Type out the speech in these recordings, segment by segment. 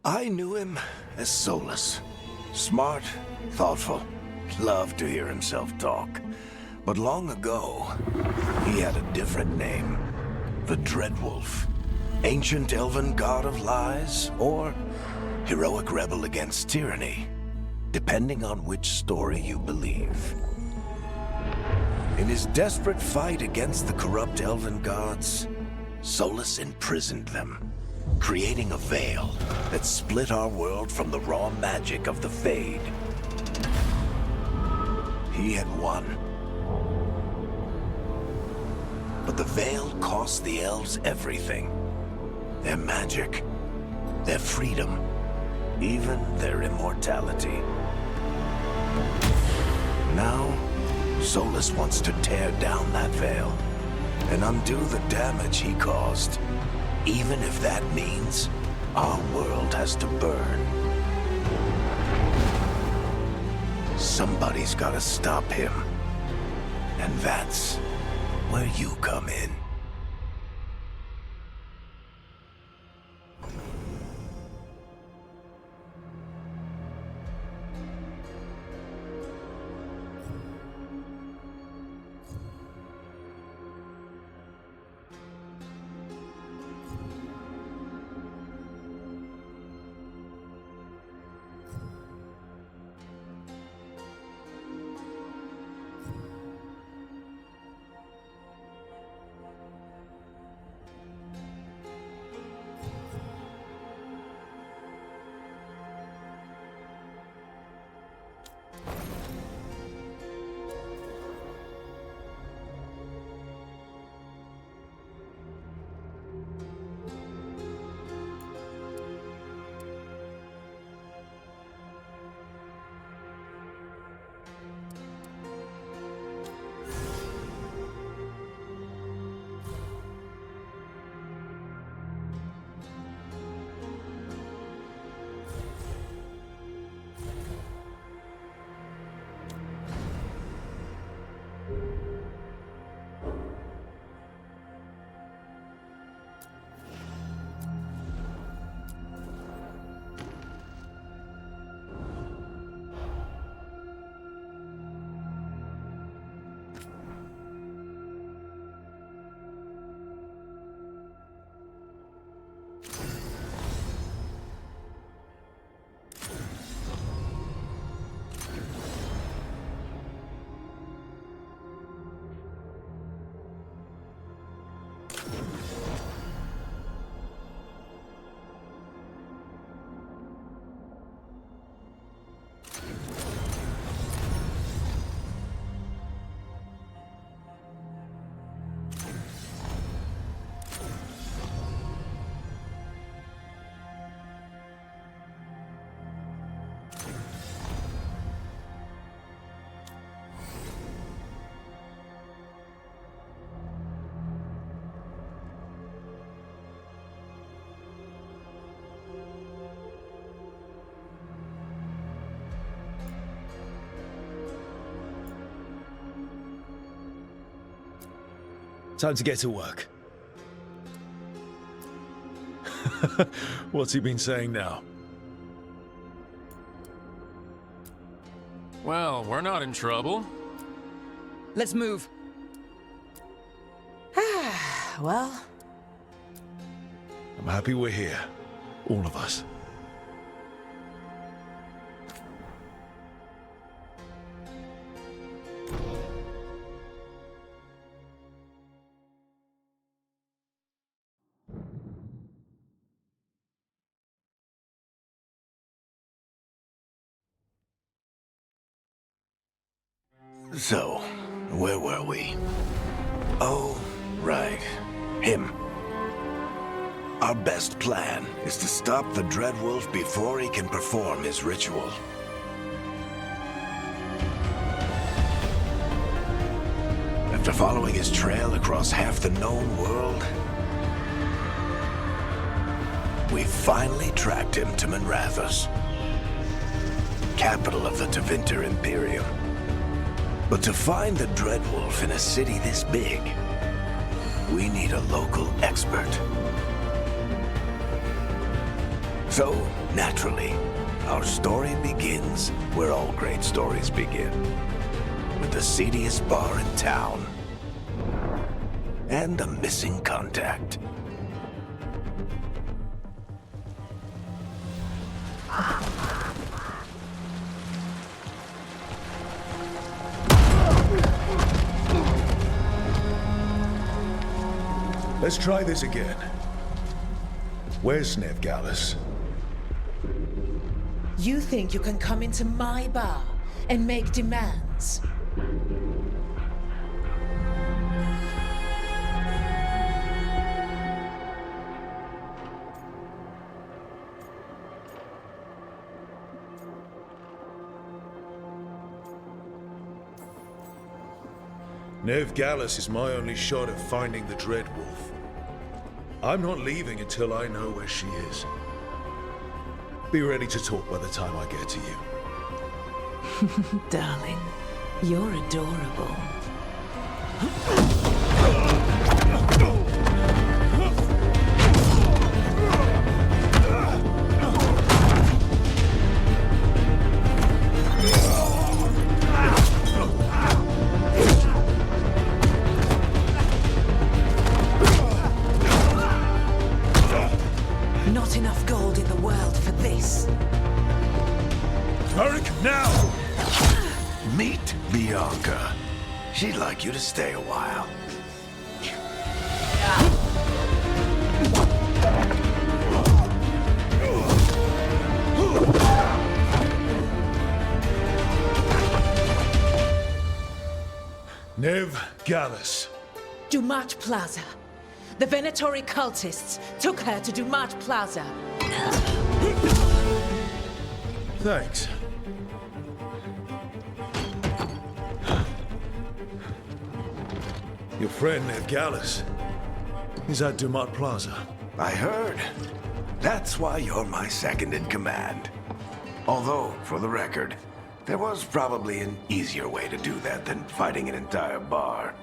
I knew him as Solus. Smart, thoughtful, loved to hear himself talk. But long ago, he had a different name. The Dreadwolf. Ancient elven god of lies, or heroic rebel against tyranny, depending on which story you believe. In his desperate fight against the corrupt elven gods, Solus imprisoned them, creating a veil that split our world from the raw magic of the Fade. He had won. But the veil cost the elves everything. Their magic, their freedom, even their immortality. Now, Solus wants to tear down that veil and undo the damage he caused, even if that means our world has to burn. Somebody's gotta stop him, and that's where you come in. Time to get to work. What's he been saying now? Well, we're not in trouble. Let's move. Well, I'm happy we're here. All of us. So, where were we? Oh, right. Him. Our best plan is to stop the Dreadwolf before he can perform his ritual. After following his trail across half the known world, we finally tracked him to Manrathus, capital of the Tevinter Imperium. But to find the Dreadwolf in a city this big, we need a local expert. So, naturally, our story begins where all great stories begin. With the seediest bar in town. And a missing contact. Let's try this again. Where's Veilguard? You think you can come into my bar and make demands? Veilguard is my only shot at finding the Dreadwolf. I'm not leaving until I know where she is. Be ready to talk by the time I get to you. Darling, you're adorable. Not enough gold in the world for this. Hurry, now! Meet Bianca. She'd like you to stay a while. Veilguard. Dumat Plaza. The Venatori cultists took her to Dumat Plaza. Thanks. Your friend Veilguard is at Dumat Plaza. I heard. That's why you're my second in command. Although, for the record, there was probably an easier way to do that than fighting an entire bar.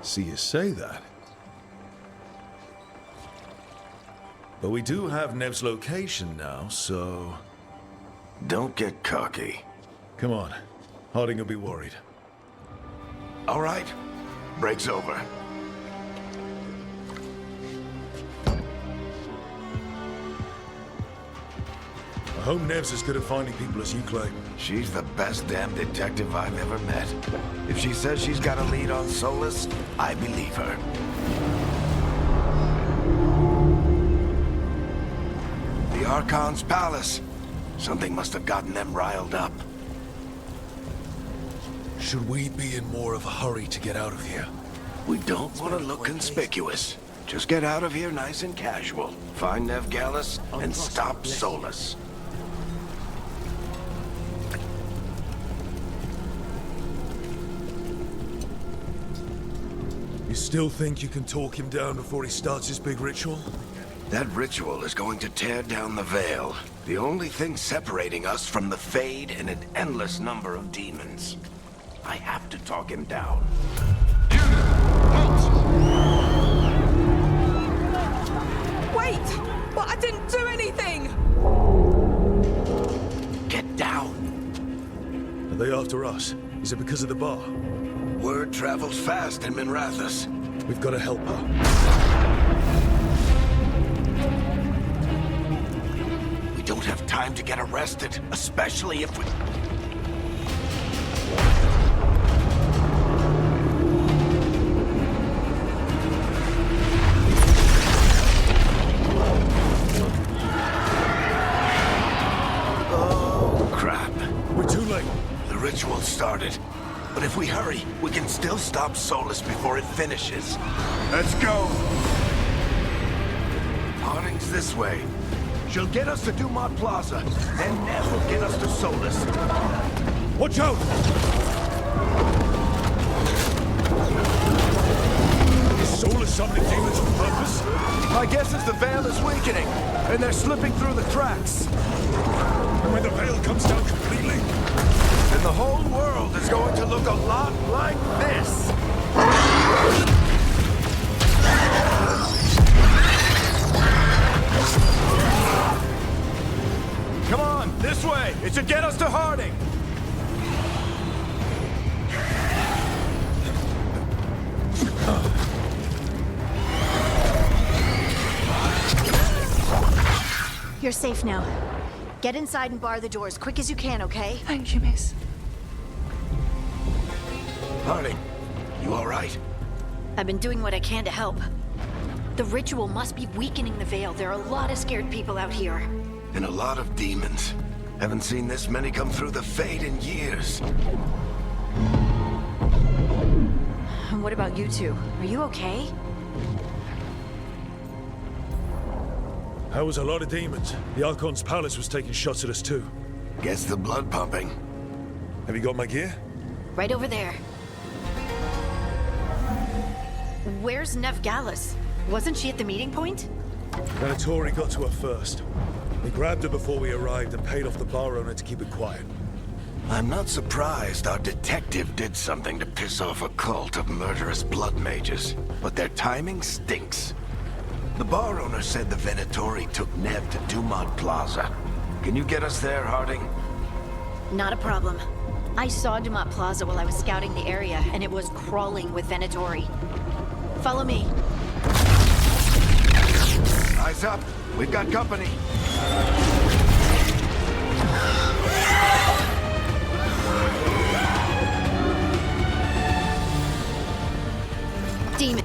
See you say that. But we do have Nev's location now, so... Don't get cocky. Come on. Harding will be worried. All right. Break's over. I hope Nev's as good at finding people as you claim. She's the best damn detective I've ever met. If she says she's got a lead on Solus, I believe her. The Archon's palace. Something must have gotten them riled up. Should we be in more of a hurry to get out of here? We don't want to look conspicuous. Just get out of here nice and casual. Find Veilguard and stop Solus. You still think you can talk him down before he starts his big ritual? That ritual is going to tear down the veil. The only thing separating us from the Fade and an endless number of demons. I have to talk him down. Wait! But I didn't do anything! Get down. Are they after us? Is it because of the bar? Word travels fast in Minrathous. We've got to help her. We don't have time to get arrested, especially if we... Oh, crap. We're too late. The ritual started. But if we hurry, we can still stop Solus before it finishes. Let's go! Harding's this way. She'll get us to Dumat Plaza, and Nev will get us to Solus. Watch out! Is Solus summoning demons on purpose? My guess is the veil is weakening, and they're slipping through the cracks. And when the veil comes down completely? Then the whole world is going to look a lot like this. Come on, this way. It should get us to Harding. You're safe now. Get inside and bar the doors quick as you can, okay? Thank you, miss. Harding, you all right? I've been doing what I can to help. The ritual must be weakening the Veil. There are a lot of scared people out here. And a lot of demons. Haven't seen this many come through the Fade in years. And what about you two? Are you okay? That was a lot of demons. The Archon's palace was taking shots at us too. Guess the blood pumping. Have you got my gear? Right over there. Where's Nev Gallus? Wasn't she at the meeting point? Venatori got to her first. We grabbed her before we arrived and paid off the bar owner to keep it quiet. I'm not surprised our detective did something to piss off a cult of murderous blood mages, but their timing stinks. The bar owner said the Venatori took Nev to Dumont Plaza. Can you get us there, Harding? Not a problem. I saw Dumont Plaza while I was scouting the area, and it was crawling with Venatori. Follow me. Eyes up. We've got company. Demon.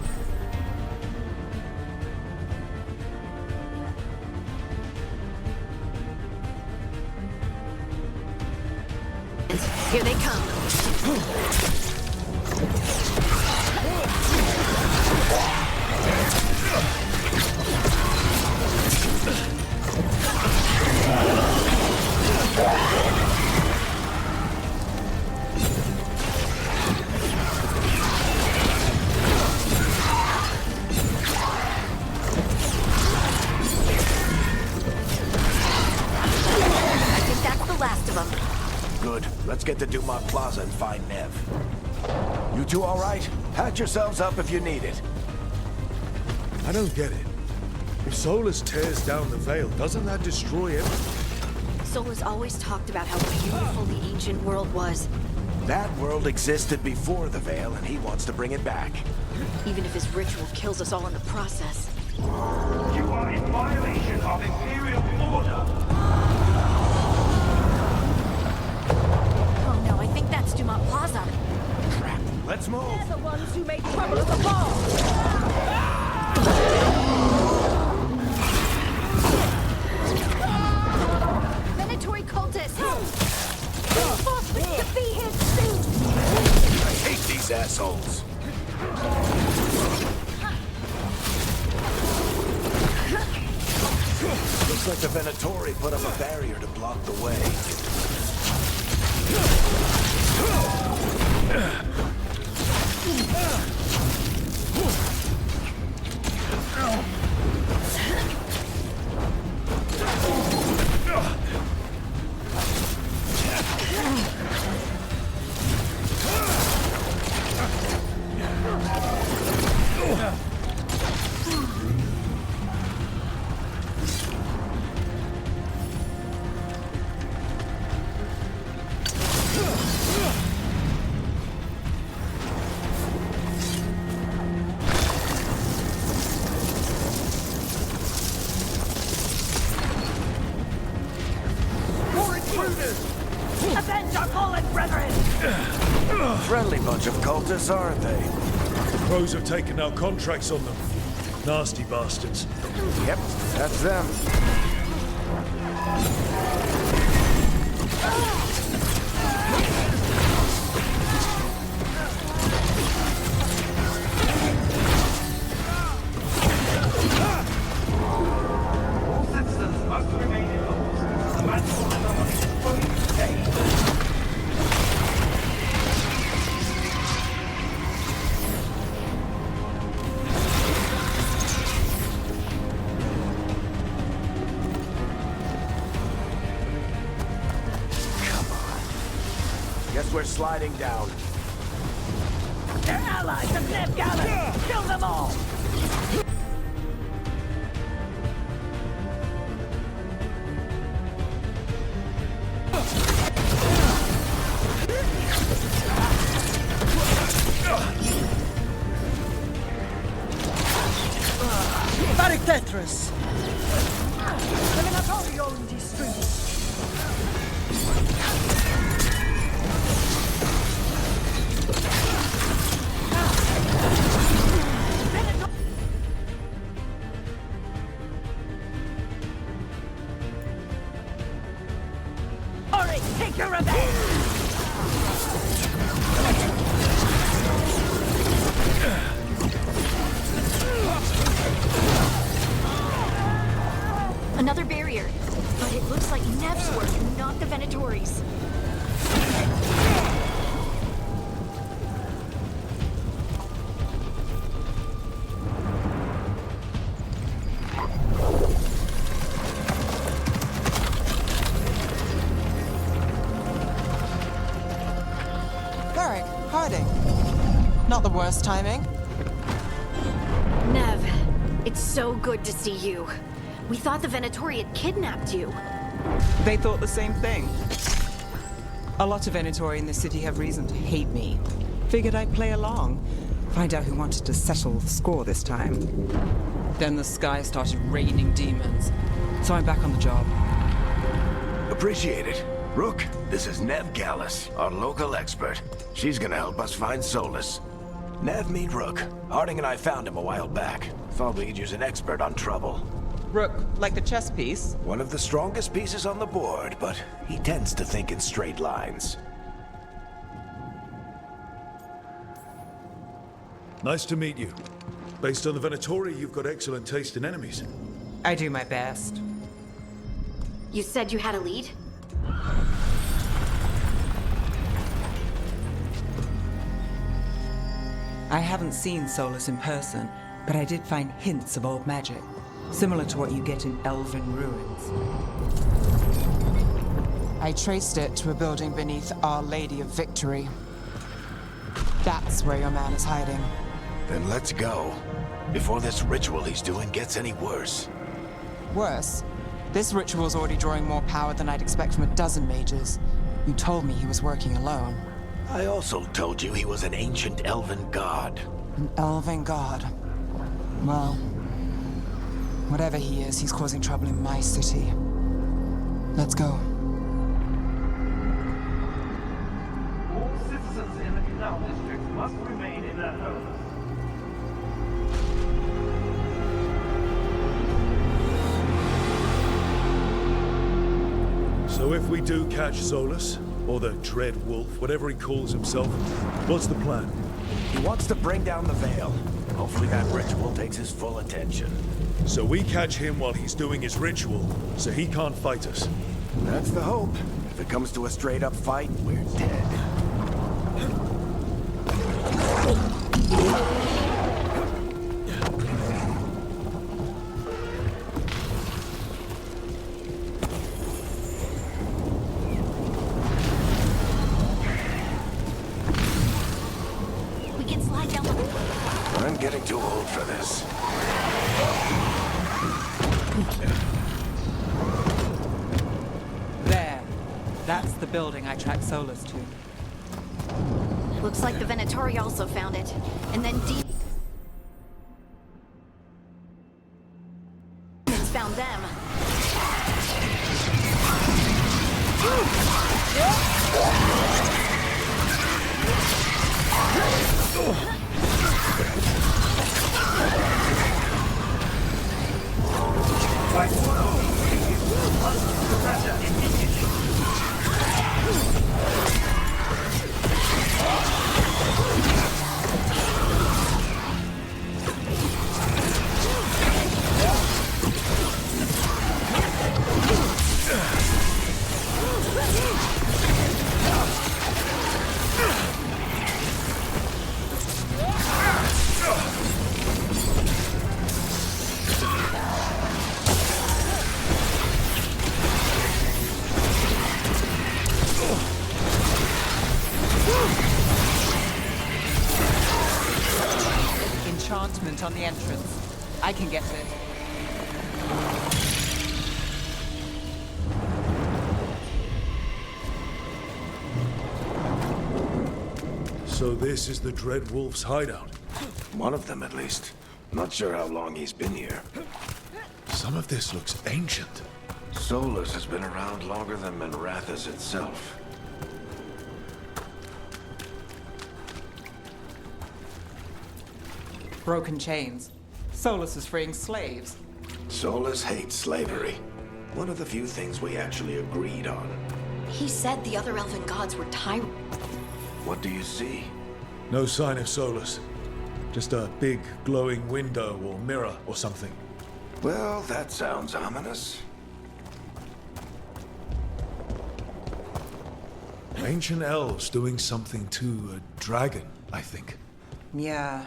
Here they come. I think that's the last of them. Good. Let's get to Dumont Plaza and find Nev. You two all right? Patch yourselves up if you need it. I don't get it. If Solus tears down the Veil, doesn't that destroy everything? Solus always talked about how beautiful the ancient world was. That world existed before the Veil, and he wants to bring it back. Even if his ritual kills us all in the process. You are in violation of Imperial order. Oh no, I think that's Dumont Plaza. Crap. Let's move. They're the ones who made trouble at the bar. Venatori cultists! Reinforcements to be here soon! I hate these assholes. Looks like the Venatori put up a barrier to block the way. Avenge our fallen brethren! Friendly bunch of cultists, aren't they? The Crows have taken our contracts on them. Nasty bastards. Yep, that's them. Citizens must remain indoors. Come on. Guess we're sliding down. They're allies of Ned Gallus! Kill them all! Tetris. Eliminatorio in these streets. Ori, take your revenge! Another barrier. But it looks like Nev's work, not the Venatori's. Varric, hiding. Not the worst timing. Nev, it's so good to see you. We thought the Venatori had kidnapped you. They thought the same thing. A lot of Venatori in the city have reason to hate me. Figured I'd play along. Find out who wanted to settle the score this time. Then the sky started raining demons. So I'm back on the job. Appreciate it. Rook, this is Nev Gallus, our local expert. She's gonna help us find Solus. Nev, meet Rook. Harding and I found him a while back. Thought we could use an expert on trouble. Rook, like the chess piece? One of the strongest pieces on the board, but he tends to think in straight lines. Nice to meet you. Based on the Venatori, you've got excellent taste in enemies. I do my best. You said you had a lead? I haven't seen Solus in person, but I did find hints of old magic. Similar to what you get in elven ruins. I traced it to a building beneath Our Lady of Victory. That's where your man is hiding. Then let's go. Before this ritual he's doing gets any worse. Worse, this ritual's already drawing more power than I'd expect from a dozen mages. You told me he was working alone. I also told you he was an ancient elven god. An elven god. Well, whatever he is, he's causing trouble in my city. Let's go. All citizens in the canal district must remain in their homes. So if we do catch Solus, or the Dreadwolf, whatever he calls himself, what's the plan? He wants to bring down the Veil. Hopefully that ritual takes his full attention. So we catch him while he's doing his ritual, so he can't fight us. That's the hope. If it comes to a straight-up fight, we're dead. We can slide down the... I'm getting too old for this. There. That's the building I tracked Solus to. Looks like the Venatori also found it. And then demons found them. enchantment on the entrance. I can get it. So this is the Dreadwolf's hideout. One of them, at least. Not sure how long he's been here. Some of this looks ancient. Solus has been around longer than Minrathous itself. Broken chains. Solus is freeing slaves. Solus hates slavery. One of the few things we actually agreed on. He said the other elven gods were tyrants. What do you see? No sign of Solus. Just a big glowing window or mirror or something. Well, that sounds ominous. Ancient elves doing something to a dragon, I think. Yeah.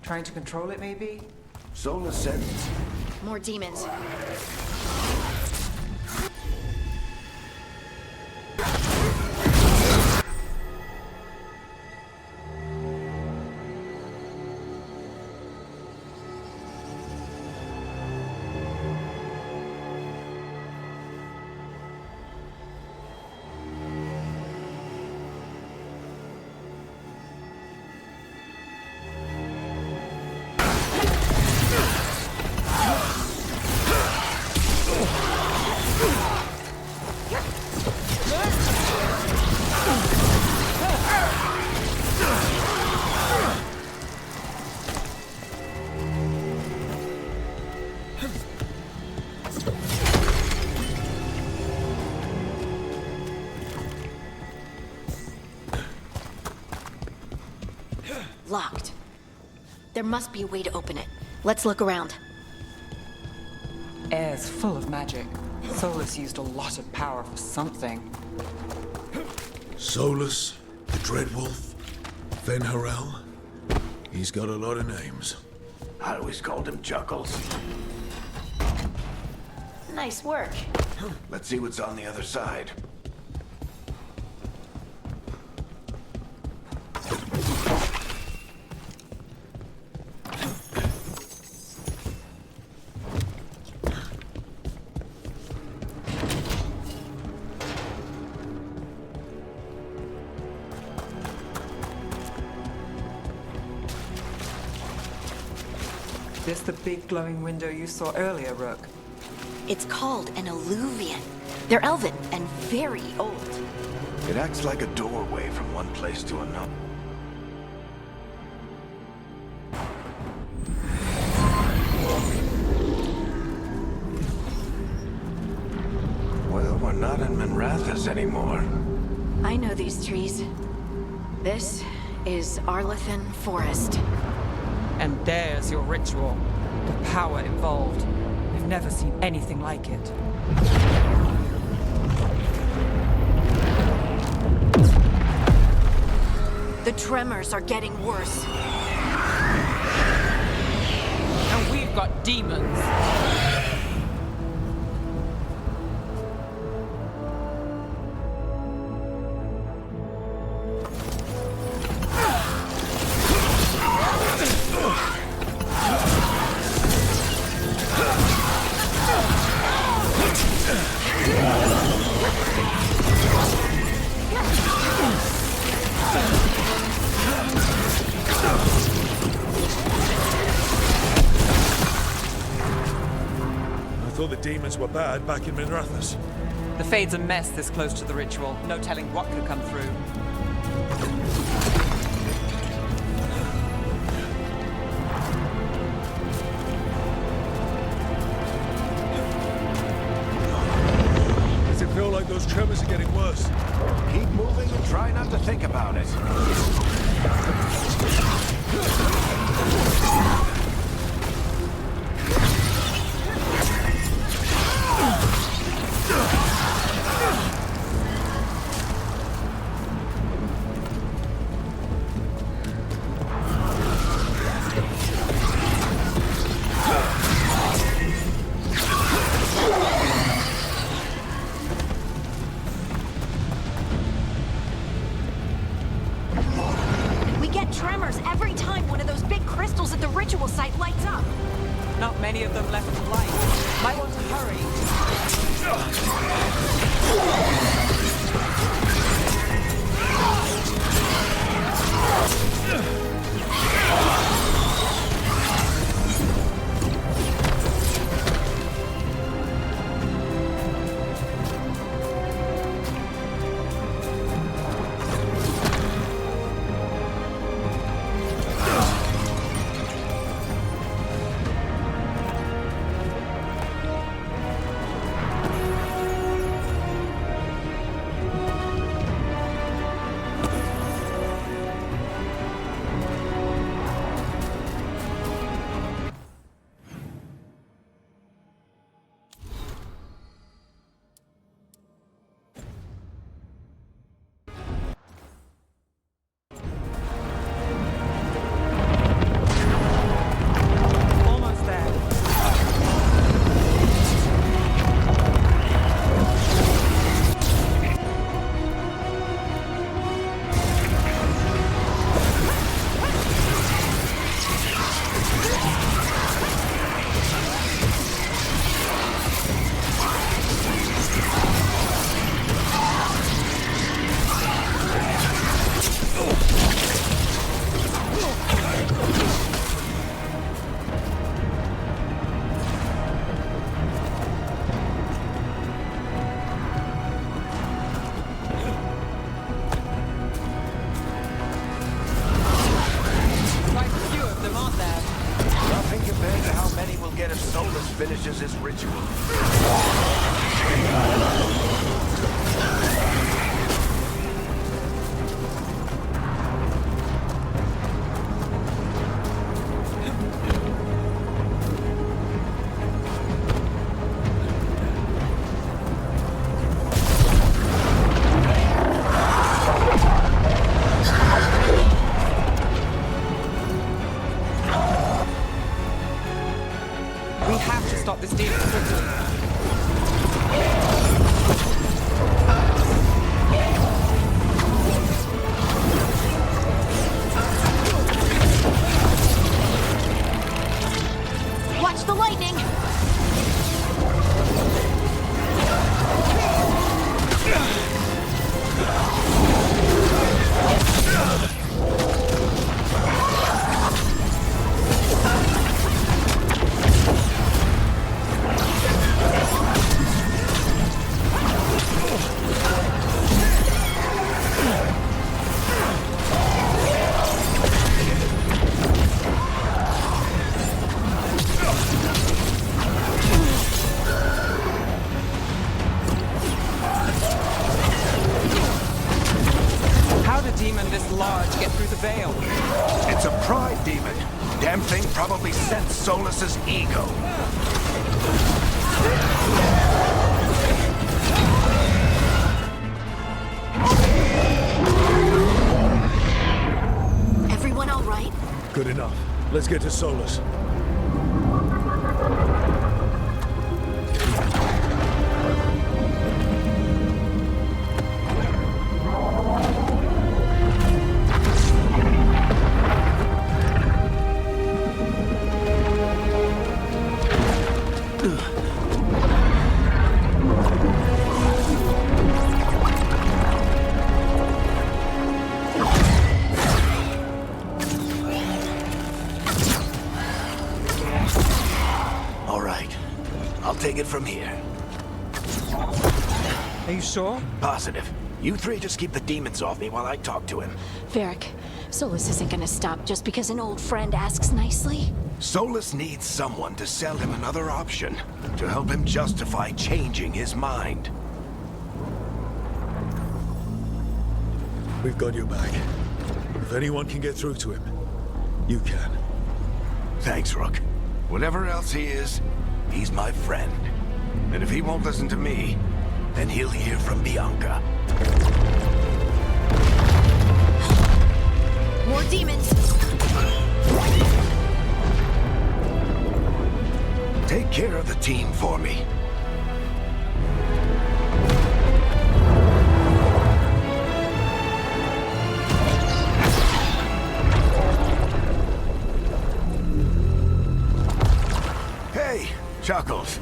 Trying to control it, maybe? Solus said More demons. Locked. There must be a way to open it. Let's look around. Air's full of magic. Solus used a lot of power for something. Solus, the Dreadwolf, Venharel. He's got a lot of names. I always called him Chuckles. Nice work. Let's see what's on the other side. This the big glowing window you saw earlier, Rook? It's called an alluvian. They're elven and very old. It acts like a doorway from one place to another. Well, we're not in Minrathous anymore. I know these trees. This is Arlethan Forest. And there's your ritual. The power involved. We've never seen anything like it. The tremors are getting worse. And we've got demons. I thought the demons were bad back in Minrathous. The Fade's a mess this close to the ritual. No telling what could come through. Does it feel like those tremors are getting worse? Keep moving and try not to think about it. We get tremors every time one of those big crystals at the ritual site lights up. Not many of them left in light. Might want to hurry. Almost there. Quite a few of them, aren't there? Nothing compared to how many will get if Solus finishes his ritual. We have to stop this demon quickly. Watch the lightning! How did a demon this large get through the veil? It's a pride demon. Damn thing probably sensed Solus's ego. Everyone all right? Good enough. Let's get to Solus. All right. I'll take it from here. Are you sure? Positive. You three just keep the demons off me while I talk to him. Varric, Solus isn't gonna stop just because an old friend asks nicely. Solus needs someone to sell him another option, to help him justify changing his mind. We've got your back. If anyone can get through to him, you can. Thanks, Rook. Whatever else he is, he's my friend. And if he won't listen to me, then he'll hear from Bianca. More demons! Take care of the team for me. Chuckles.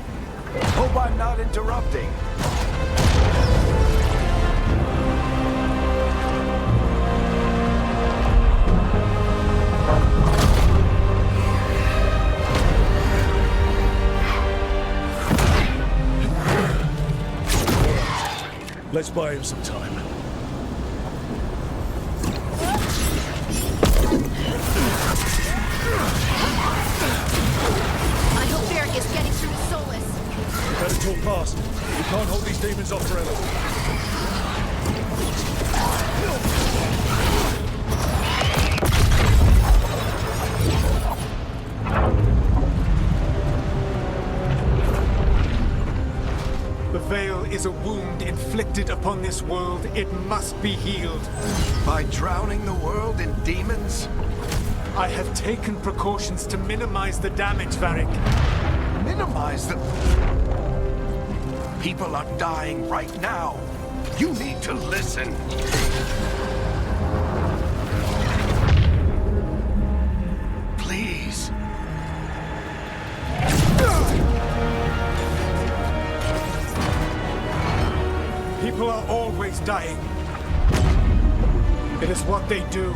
Hope I'm not interrupting. Let's buy him some time. I hope Varric is getting through to Solus. We better talk fast. We can't hold these demons off forever. The Veil is a wound inflicted upon this world. It must be healed. By drowning the world in demons? I have taken precautions to minimize the damage, Varric. Minimize the... People are dying right now. You need to listen. Please. People are always dying. It is what they do.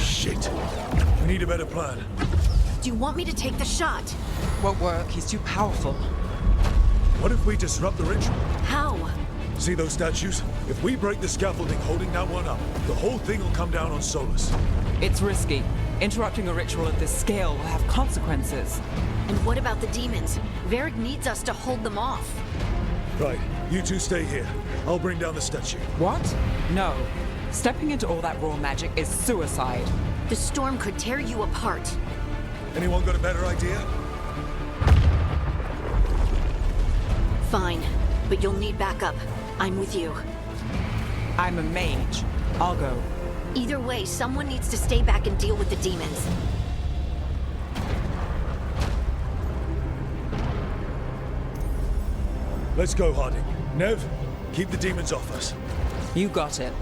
Shit. We need a better plan. Do you want me to take the shot? Won't work. He's too powerful. What if we disrupt the ritual? How? See those statues? If we break the scaffolding holding that one up, the whole thing will come down on Solus. It's risky. Interrupting a ritual of this scale will have consequences. And what about the demons? Varric needs us to hold them off. Right, you two stay here. I'll bring down the statue. What? No. Stepping into all that raw magic is suicide. The storm could tear you apart. Anyone got a better idea? Fine, but you'll need backup. I'm with you. I'm a mage. I'll go. Either way, someone needs to stay back and deal with the demons. Let's go, Harding. Nev, keep the demons off us. You got it.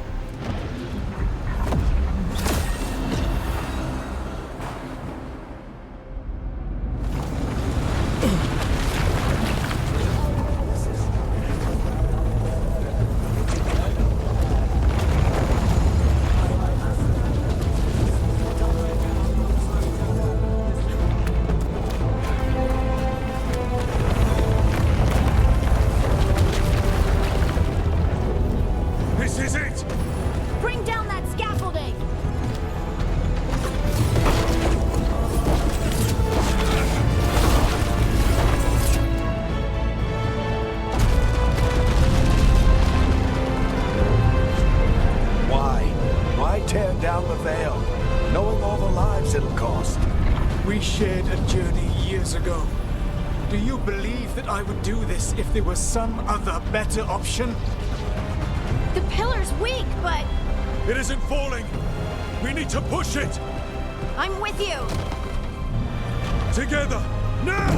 This is it! Bring down that scaffolding! Why tear down the Veil, knowing all the lives it'll cost? We shared a journey years ago. Do you believe that I would do this if there was some other better option? The pillar's weak, but It isn't falling! We need to push it! I'm with you! Together! Now!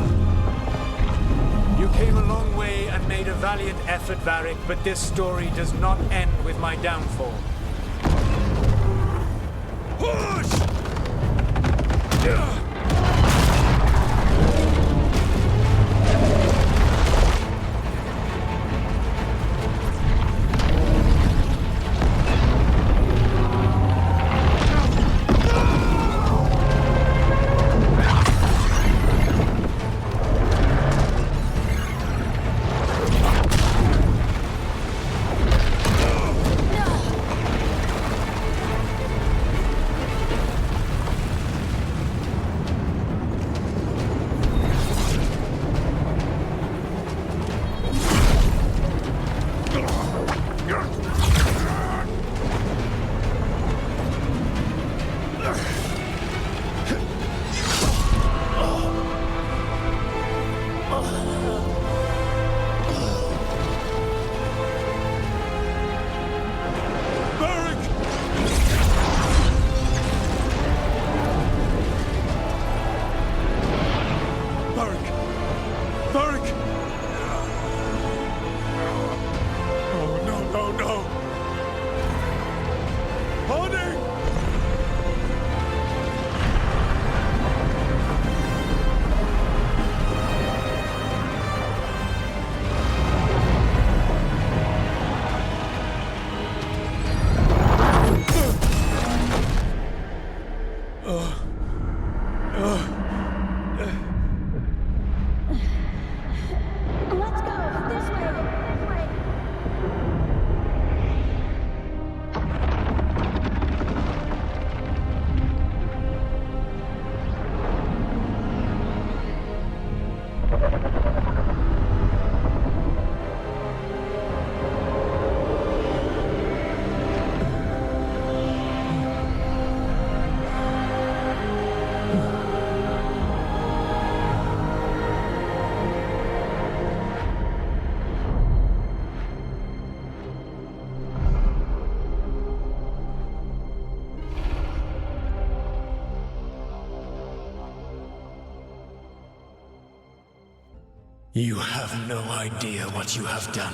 You came a long way and made a valiant effort, Varric, but this story does not end with my downfall. Push! Yeah! You have no idea what you have done.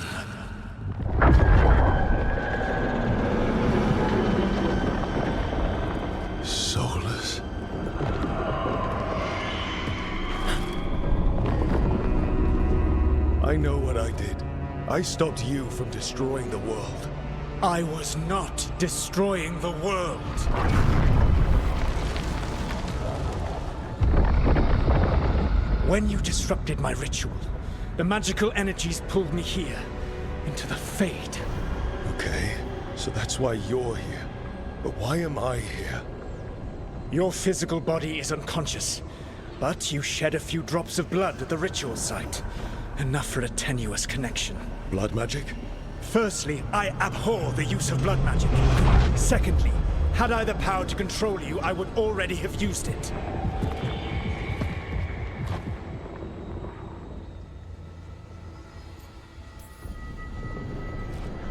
Soulless. I know what I did. I stopped you from destroying the world. I was not destroying the world. When you disrupted my ritual, the magical energies pulled me here, into the Fade. Okay, so that's why you're here. But why am I here? Your physical body is unconscious, but you shed a few drops of blood at the ritual site. Enough for a tenuous connection. Blood magic? Firstly, I abhor the use of blood magic. Secondly, had I the power to control you, I would already have used it.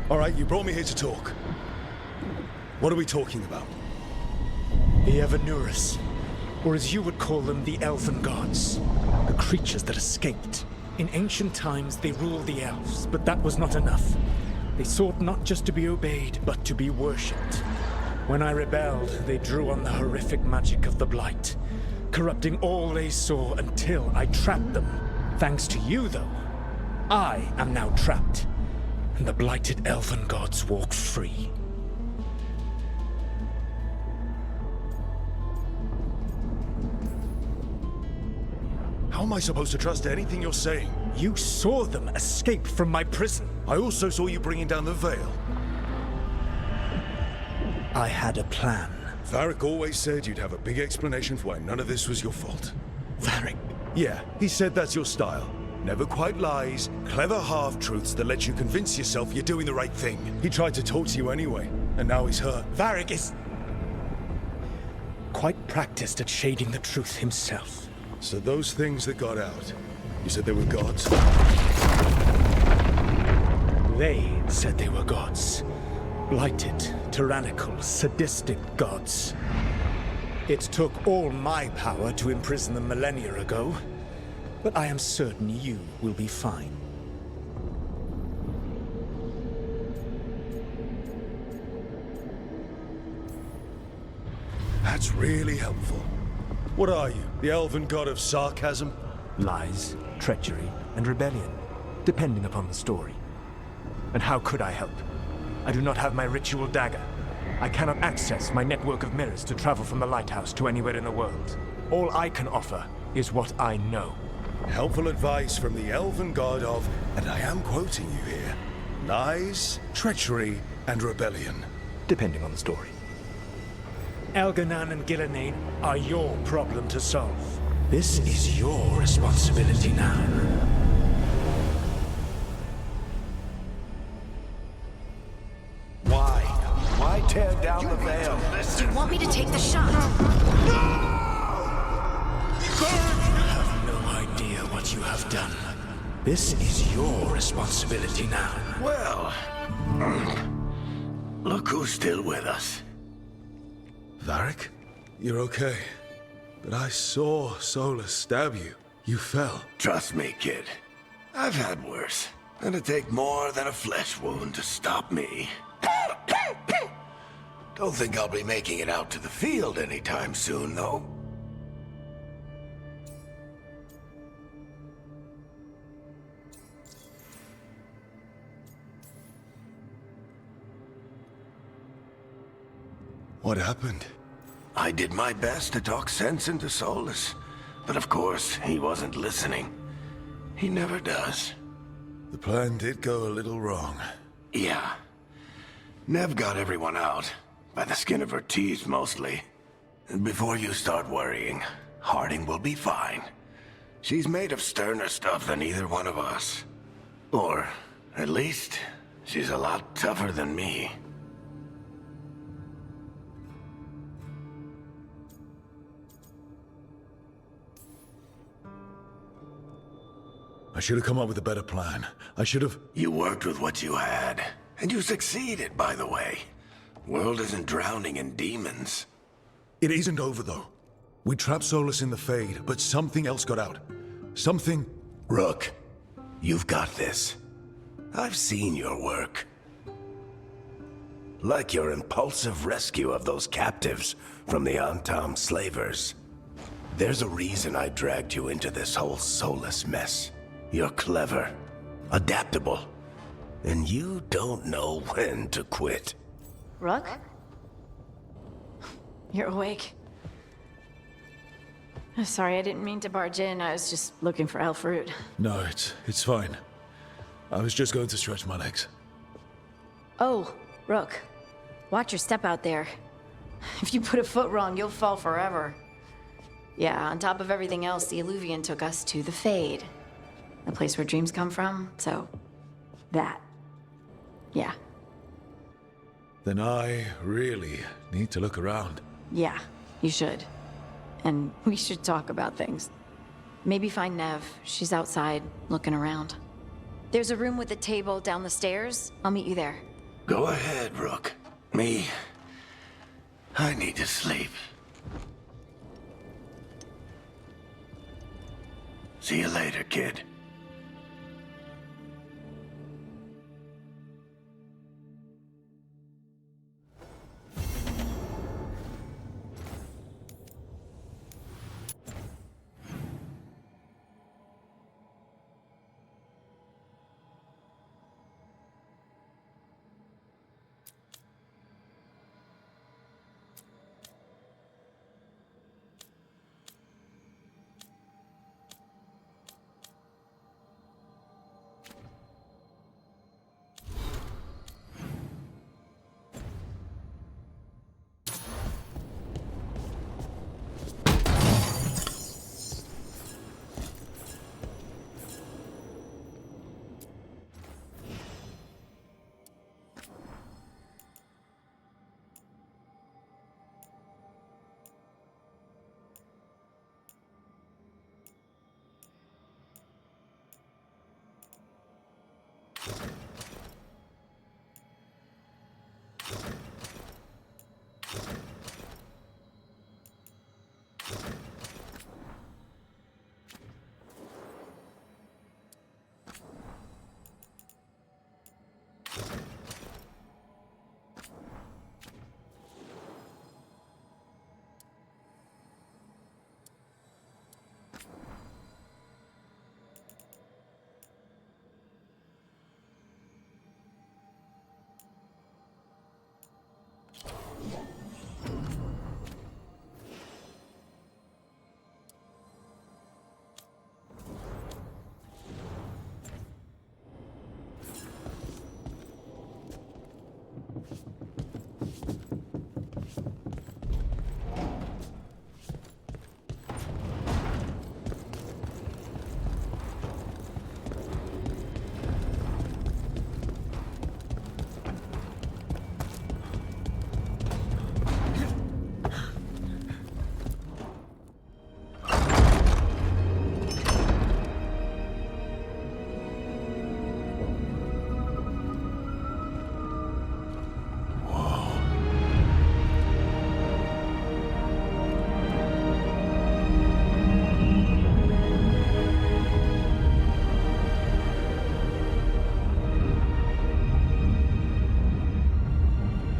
All right, you brought me here to talk. What are we talking about? The Evanurus, or as you would call them, the Elven Gods. The creatures that escaped. In ancient times, they ruled the elves, but that was not enough. They sought not just to be obeyed, but to be worshipped. When I rebelled, they drew on the horrific magic of the Blight, corrupting all they saw until I trapped them. Thanks to you, though, I am now trapped, and the blighted Elven Gods walk free. How am I supposed to trust anything you're saying? You saw them escape from my prison. I also saw you bringing down the veil. I had a plan. Varric always said you'd have a big explanation for why none of this was your fault. Varric. Yeah, he said that's your style. Never quite lies, clever half-truths that let you convince yourself you're doing the right thing. He tried to talk to you anyway, and now he's hurt. Varric is quite practiced at shading the truth himself. So those things that got out, you said they were gods? They said they were gods. Blighted, tyrannical, sadistic gods. It took all my power to imprison them millennia ago, but I am certain you will be fine. That's really helpful. What are you, the elven god of sarcasm? Lies, treachery, and rebellion, depending upon the story. And how could I help? I do not have my ritual dagger. I cannot access my network of mirrors to travel from the lighthouse to anywhere in the world. All I can offer is what I know. Helpful advice from the elven god of, and I am quoting you here, lies, treachery, and rebellion. Depending on the story. Elganan and Gillenane are your problem to solve. This is your responsibility now. Why tear down the veil? Do you want me to take the shot? You have no idea what you have done. This is your responsibility now. Well, look who's still with us. Varric? You're okay. But I saw Solus stab you. You fell. Trust me, kid. I've had worse. It'd take more than a flesh wound to stop me. Don't think I'll be making it out to the field anytime soon, though. What happened? I did my best to talk sense into Solus, but of course, he wasn't listening. He never does. The plan did go a little wrong. Yeah. Nev got everyone out, by the skin of her teeth mostly. And before you start worrying, Harding will be fine. She's made of sterner stuff than either one of us. Or, at least, she's a lot tougher than me. I should have come up with a better plan. I should have... You worked with what you had. And you succeeded, by the way. World isn't drowning in demons. It isn't over, though. We trapped Solus in the Fade, but something else got out. Something... Rook, You've got this. I've seen your work. Like your impulsive rescue of those captives from the Antam slavers. There's a reason I dragged you into this whole soulless mess. You're clever, adaptable, and you don't know when to quit. Rook? You're awake. Sorry, I didn't mean to barge in. I was just looking for elf fruit. No, it's fine. I was just going to stretch my legs. Oh, Rook. Watch your step out there. If you put a foot wrong, you'll fall forever. Yeah, on top of everything else, the Illuvian took us to the Fade. The place where dreams come from, so... that. Yeah. Then I really need to look around. Yeah, you should. And we should talk about things. Maybe find Nev. She's outside, looking around. There's a room with a table down the stairs. I'll meet you there. Go ahead, Rook. Me, I need to sleep. See you later, kid.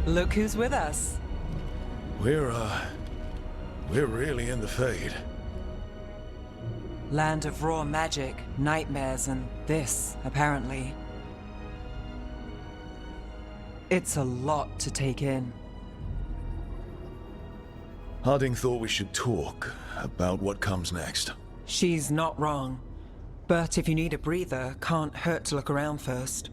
Look who's with us. We're really in the Fade. Land of raw magic, nightmares, and this, apparently. It's a lot to take in. Harding thought we should talk about what comes next. She's not wrong. But if you need a breather, can't hurt to look around first.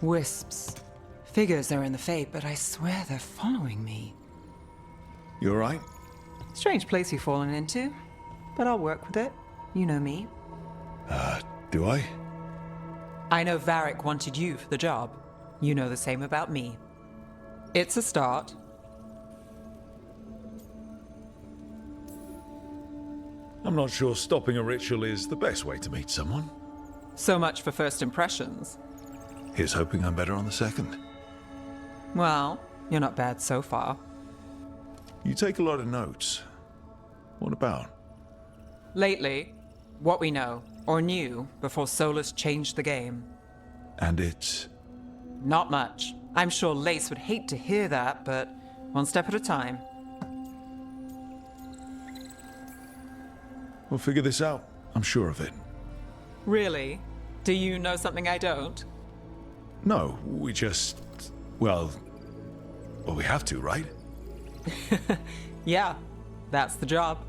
Wisps. Figures are in the Fate, but I swear they're following me. You alright? Strange place you've fallen into, but I'll work with it. You know me. Do I? I know Varric wanted you for the job. You know the same about me. It's a start. I'm not sure stopping a ritual is the best way to meet someone. So much for first impressions. Here's hoping I'm better on the second. Well, you're not bad so far. You take a lot of notes. What about? Lately, what we know, or knew, before Solus changed the game. And it's... Not much. I'm sure Lace would hate to hear that, but one step at a time. We'll figure this out. I'm sure of it. Really? Do you know something I don't? No, we just... Well, we have to, right? Yeah, that's the job.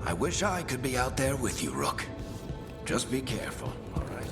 I wish I could be out there with you, Rook. Just be careful, all right?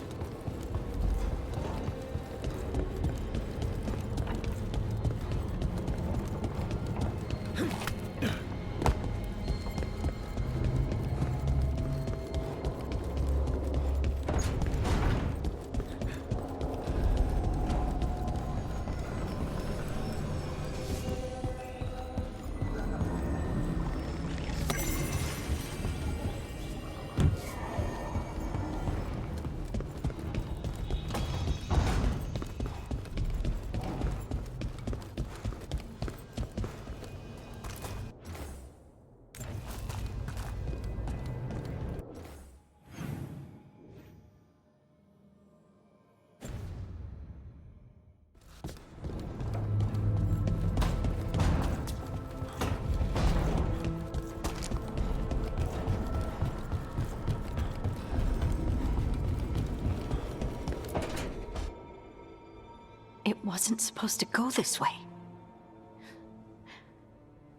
It wasn't supposed to go this way.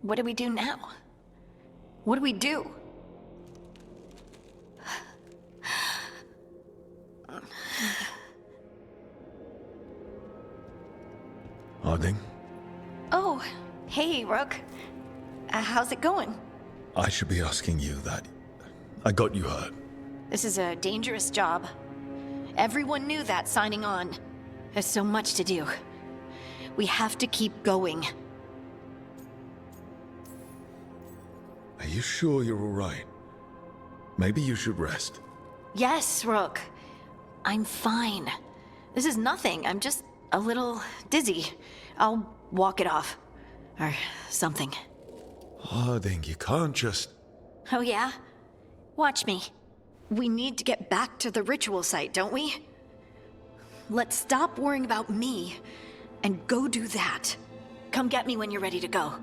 What do we do now? What do we do? Harding, Oh, hey, Rook. How's it going? I should be asking you that. I got you hurt. This is a dangerous job. Everyone knew that signing on. There's so much to do. We have to keep going. Are you sure you're all right? Maybe you should rest. Yes, Rook. I'm fine. This is nothing. I'm just a little dizzy. I'll walk it off. Or something. Harding, you can't just... Oh, yeah? Watch me. We need to get back to the ritual site, don't we? Let's stop worrying about me and go do that. Come get me when you're ready to go.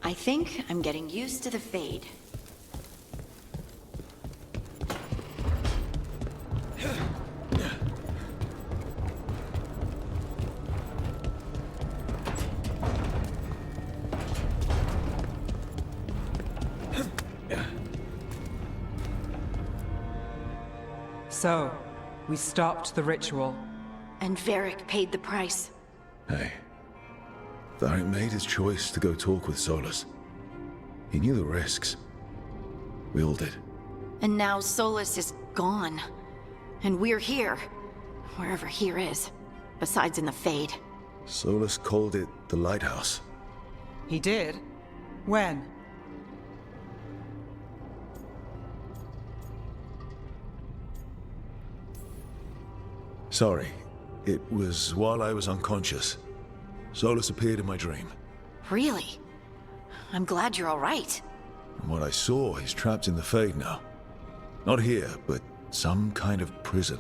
I think I'm getting used to the fade. So, we stopped the ritual. And Varric paid the price. Hey, Varric made his choice to go talk with Solus. He knew the risks. We all did. And now Solus is gone. And we're here. Wherever here is. Besides in the Fade. Solus called it the Lighthouse. He did? When? Sorry, it was while I was unconscious. Solus appeared in my dream. Really? I'm glad you're all right. From what I saw, he's trapped in the Fade now. Not here, but some kind of prison.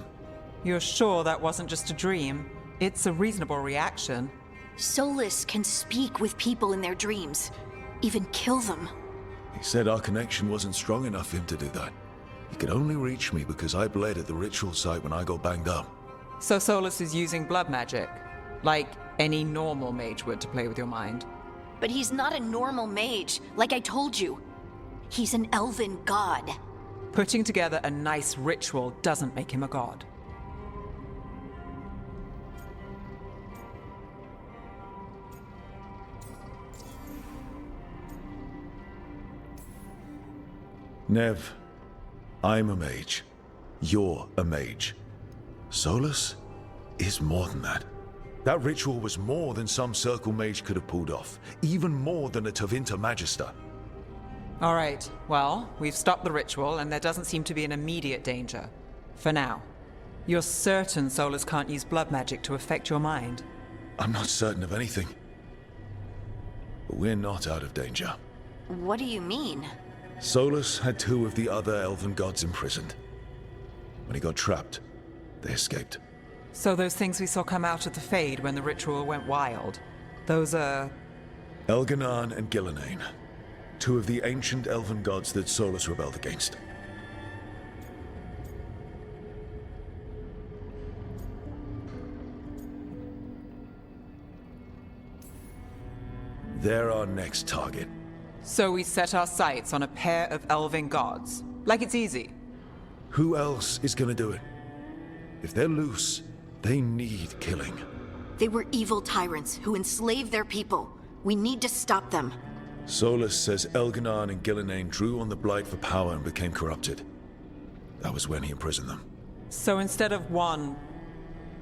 You're sure that wasn't just a dream? It's a reasonable reaction. Solus can speak with people in their dreams. Even kill them. He said our connection wasn't strong enough for him to do that. He could only reach me because I bled at the ritual site when I got banged up. So Solus is using blood magic? Like any normal mage would to play with your mind? But he's not a normal mage, like I told you. He's an elven god. Putting together a nice ritual doesn't make him a god. Nev, I'm a mage. You're a mage. Solus is more than that. That ritual was more than some circle mage could have pulled off. Even more than a Tevinter Magister. All right, well, we've stopped the ritual and there doesn't seem to be an immediate danger. For now. You're certain Solus can't use blood magic to affect your mind? I'm not certain of anything. But we're not out of danger. What do you mean? Solus had 2 of the other elven gods imprisoned. When he got trapped, they escaped. So those things we saw come out of the Fade when the ritual went wild, those are... Elganan and Gillenane. 2 of the ancient elven gods that Solus rebelled against. They're our next target. So we set our sights on a pair of elven gods. Like it's easy. Who else is gonna do it? If they're loose, they need killing. They were evil tyrants who enslaved their people. We need to stop them. Solus says Elganan and Gillenane drew on the Blight for power and became corrupted. That was when he imprisoned them. So instead of one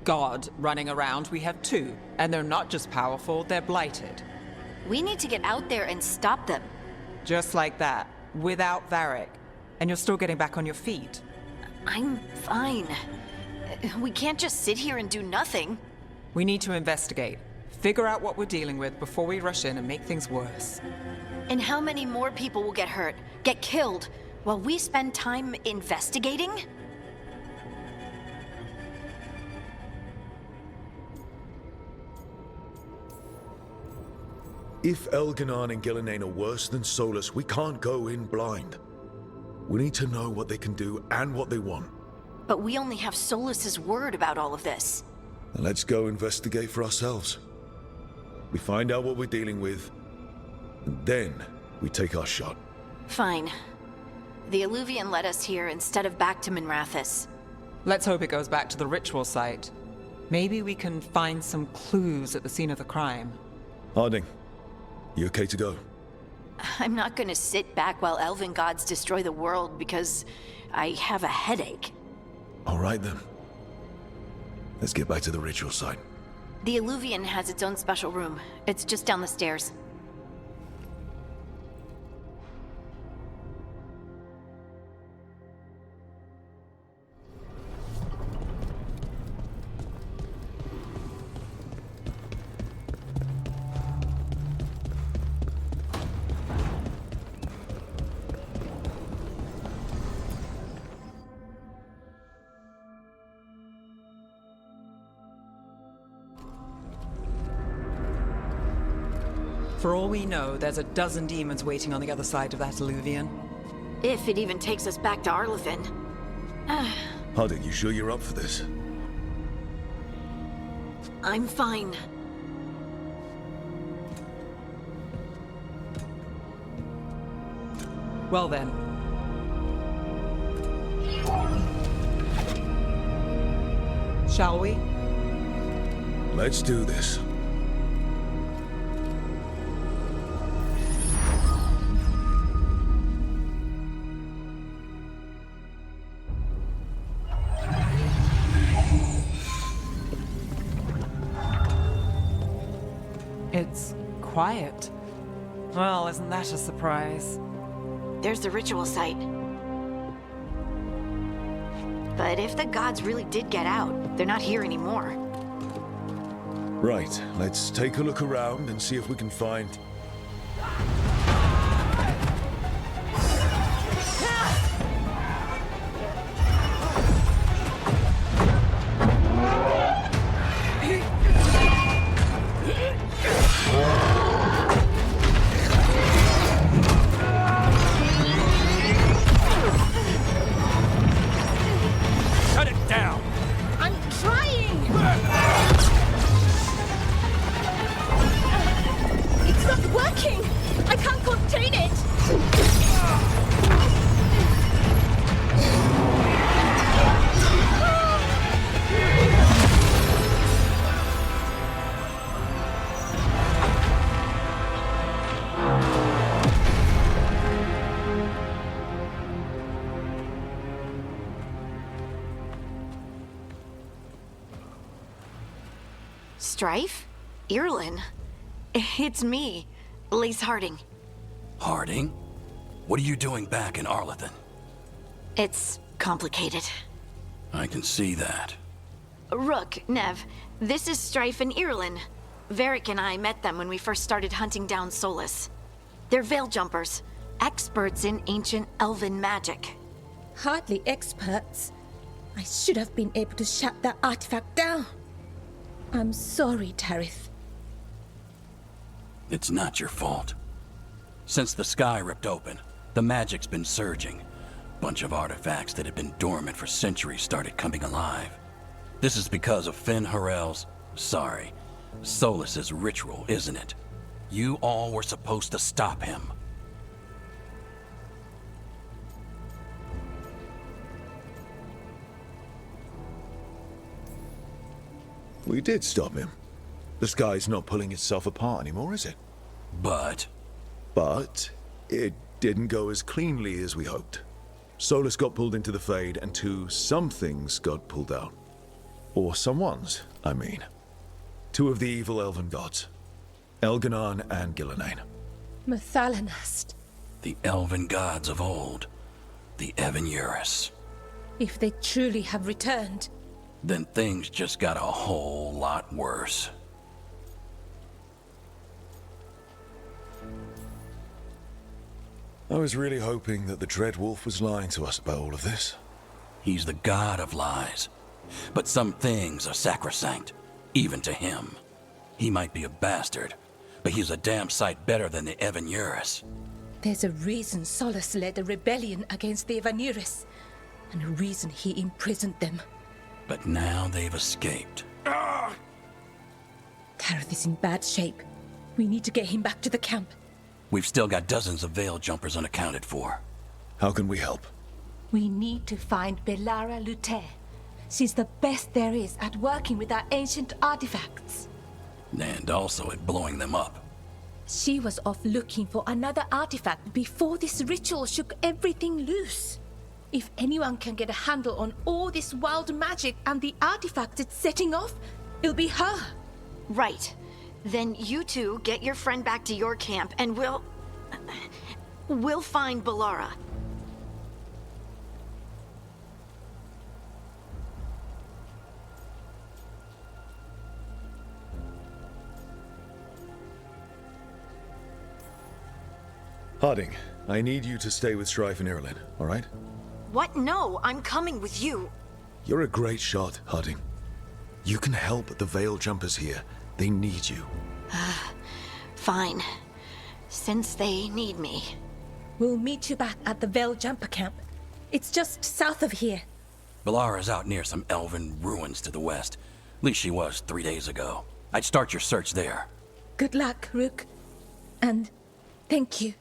god running around, we have 2. And they're not just powerful, they're blighted. We need to get out there and stop them. Just like that, without Varric. And you're still getting back on your feet. I'm fine. We can't just sit here and do nothing. We need to investigate. Figure out what we're dealing with before we rush in and make things worse. And how many more people will get hurt, get killed, while we spend time investigating? If Elganan and Gillenane are worse than Solus, we can't go in blind. We need to know what they can do and what they want. But we only have Solus's word about all of this. Then let's go investigate for ourselves. We find out what we're dealing with, and then we take our shot. Fine. The Illuvian led us here instead of back to Minrathous. Let's hope it goes back to the ritual site. Maybe we can find some clues at the scene of the crime. Harding, you okay to go? I'm not gonna sit back while elven gods destroy the world because I have a headache. All right then. Let's get back to the ritual site. The Illuvian has its own special room. It's just down the stairs. For all we know, there's a dozen demons waiting on the other side of that Illuvian. If it even takes us back to Arlithin. Harding, you sure you're up for this? I'm fine. Well then. Shall we? Let's do this. It's quiet. Well, isn't that a surprise? There's the ritual site. But if the gods really did get out, they're not here anymore. Right, let's take a look around and see if we can find... Shut it down! I'm trying! It's not working! I can't contain it! Strife? Irlin? It's me, Lise Harding. Harding? What are you doing back in Arlethan? It's complicated. I can see that. Rook, Nev, this is Strife and Irlin. Varric and I met them when we first started hunting down Solus. They're veil jumpers, experts in ancient elven magic. Hardly experts. I should have been able to shut that artifact down. I'm sorry, Tarith. It's not your fault. Since the sky ripped open, the magic's been surging. Bunch of artifacts that had been dormant for centuries started coming alive. This is because of Finn Harel's... Solus's ritual, isn't it? You all were supposed to stop him. We did stop him. The sky's not pulling itself apart anymore, is it? But But it didn't go as cleanly as we hoped. Solus got pulled into the Fade, and some things got pulled out. Or someone's, I mean. Two of the evil elven gods. Elganon and Gillenane. Mathalanast. the elven gods of old, the Evan-Urus. If they truly have returned, Then things just got a whole lot worse. I was really hoping that the Dreadwolf was lying to us about all of this. He's the god of lies. But some things are sacrosanct, even to him. He might be a bastard, but he's a damn sight better than the Evan-Urus. there's a reason Solus led a rebellion against the Evan-Urus, and a reason he imprisoned them. But now they've escaped. Tareth is in bad shape. We need to get him back to the camp. We've still got dozens of veil jumpers unaccounted for. How can we help? We need to find Belara Lute. She's the best there is at working with our ancient artifacts. And also at blowing them up. She was off looking for another artifact before this ritual shook everything loose. If anyone can get a handle on all this wild magic and the artifacts it's setting off, it'll be her. Right. Then you two get your friend back to your camp and we'll find Belara. Harding, I need you to stay with Strife and Irilyn, all right? What? No, I'm coming with you. You're a great shot, Harding. You can help the Veil Jumpers here. They need you. Fine. Since they need me. We'll meet you back at the Veil Jumper camp. It's just south of here. Belara's out near some elven ruins to the west. At least she was 3 days ago. I'd start your search there. Good luck, Rook. And thank you.